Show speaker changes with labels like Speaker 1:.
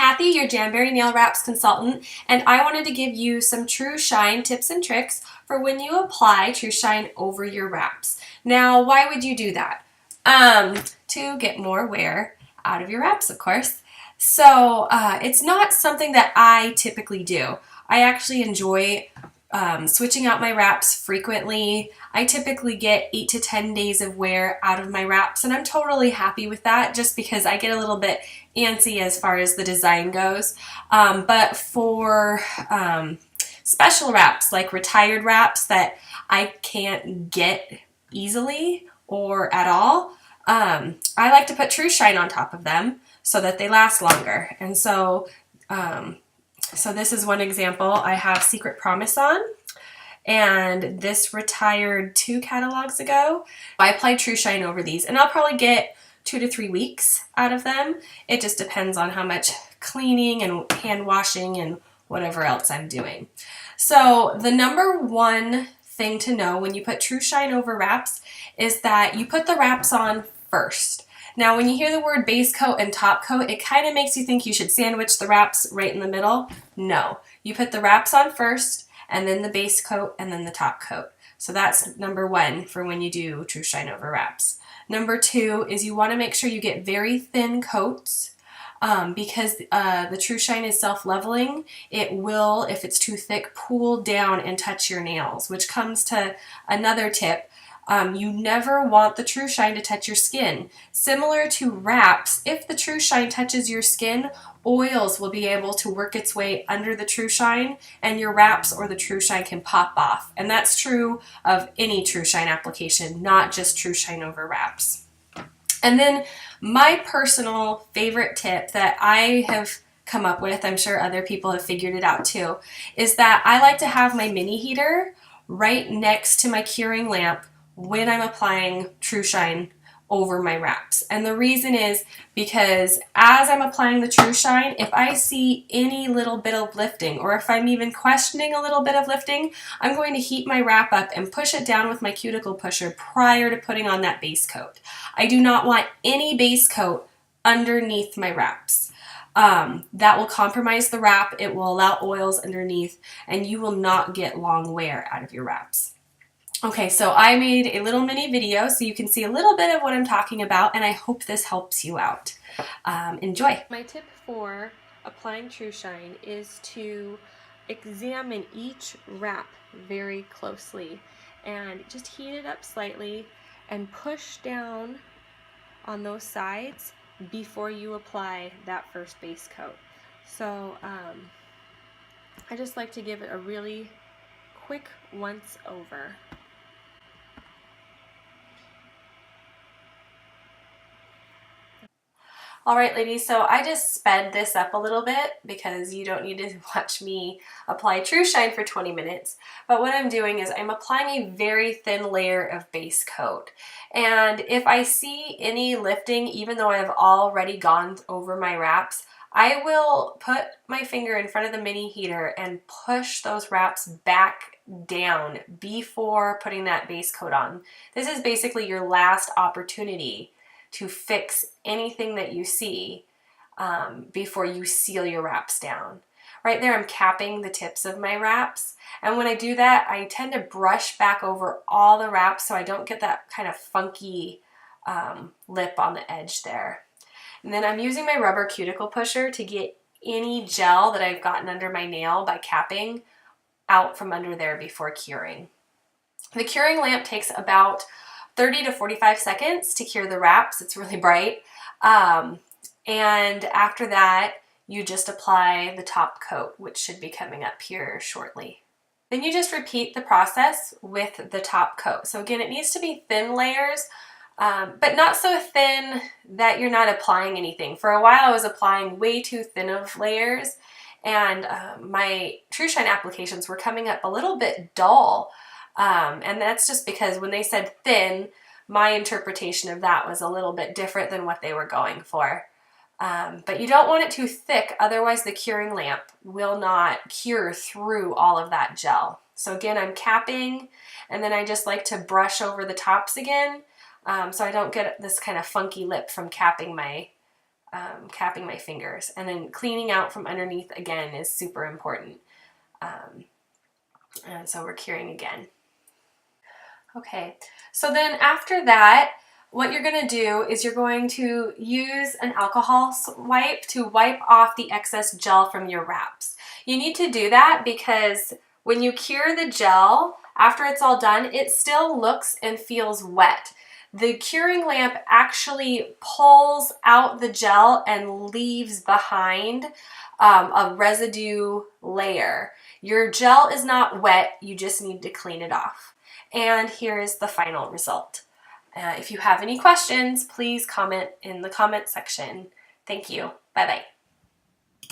Speaker 1: Kathy, your Jamberry Nail Wraps consultant, and I wanted to give you some Trushine tips and tricks for when you apply Trushine over your wraps. Now, why would you do that? To get more wear out of your wraps, of course. So it's not something that I typically do. I actually enjoy switching out my wraps frequently. I typically get 8 to 10 days of wear out of my wraps, and I'm totally happy with that just because I get a little bit antsy as far as the design goes. But for special wraps, like retired wraps that I can't get easily or at all, I like to put Trushine on top of them so that they last longer. And so this is one example. I have Secret Promise on, and this retired 2 catalogs ago. I applied Trushine over these, and I'll probably get 2 to 3 weeks out of them. It just depends on how much cleaning and hand washing and whatever else I'm doing. So the number one thing to know when you put Trushine over wraps is that you put the wraps on first. Now, when you hear the word base coat and top coat, it kind of makes you think you should sandwich the wraps right in the middle. No, you put the wraps on first, and then the base coat, and then the top coat. So that's number one for when you do Trushine over wraps. Number two is you want to make sure you get very thin coats because the Trushine is self-leveling. It will, if it's too thick, pull down and touch your nails, which comes to another tip. You never want the Trushine to touch your skin. Similar to wraps, if the Trushine touches your skin, oils will be able to work its way under the Trushine, and your wraps or the Trushine can pop off. And that's true of any Trushine application, not just Trushine over wraps. And then my personal favorite tip that I have come up with, I'm sure other people have figured it out too, is that I like to have my mini heater right next to my curing lamp when I'm applying Trushine over my wraps. And the reason is because as I'm applying the Trushine, if I see any little bit of lifting, or if I'm even questioning a little bit of lifting, I'm going to heat my wrap up and push it down with my cuticle pusher prior to putting on that base coat. I do not want any base coat underneath my wraps. That will compromise the wrap, it will allow oils underneath, and you will not get long wear out of your wraps. Okay, so I made a little mini video so you can see a little bit of what I'm talking about, and I hope this helps you out. Enjoy. My tip for applying Trushine is to examine each wrap very closely and just heat it up slightly and push down on those sides before you apply that first base coat. So I just like to give it a really quick once over. Alright ladies, so I just sped this up a little bit because you don't need to watch me apply Trushine for 20 minutes. But what I'm doing is I'm applying a very thin layer of base coat. And if I see any lifting, even though I've already gone over my wraps, I will put my finger in front of the mini heater and push those wraps back down before putting that base coat on. This is basically your last opportunity to fix anything that you see before you seal your wraps down. Right there I'm capping the tips of my wraps, and when I do that I tend to brush back over all the wraps so I don't get that kind of funky lip on the edge there. And then I'm using my rubber cuticle pusher to get any gel that I've gotten under my nail by capping out from under there before curing. The curing lamp takes about 30 to 45 seconds to cure the wraps. It's really bright. And after that, you just apply the top coat, which should be coming up here shortly. Then you just repeat the process with the top coat. So again, it needs to be thin layers, but not so thin that you're not applying anything. For a while, I was applying way too thin of layers, and my Trushine applications were coming up a little bit dull. And that's just because when they said thin, my interpretation of that was a little bit different than what they were going for. But you don't want it too thick, otherwise the curing lamp will not cure through all of that gel. So again, I'm capping, and then I just like to brush over the tops again, so I don't get this kind of funky lip from capping my capping my fingers. And then cleaning out from underneath again is super important. And so we're curing again. Okay, so then after that, what you're going to do is you're going to use an alcohol wipe to wipe off the excess gel from your wraps. You need to do that because when you cure the gel, after it's all done, it still looks and feels wet. The curing lamp actually pulls out the gel and leaves behind a residue layer. Your gel is not wet, you just need to clean it off. And here is the final result. If you have any questions, please comment in the comment section. Thank you. Bye-bye.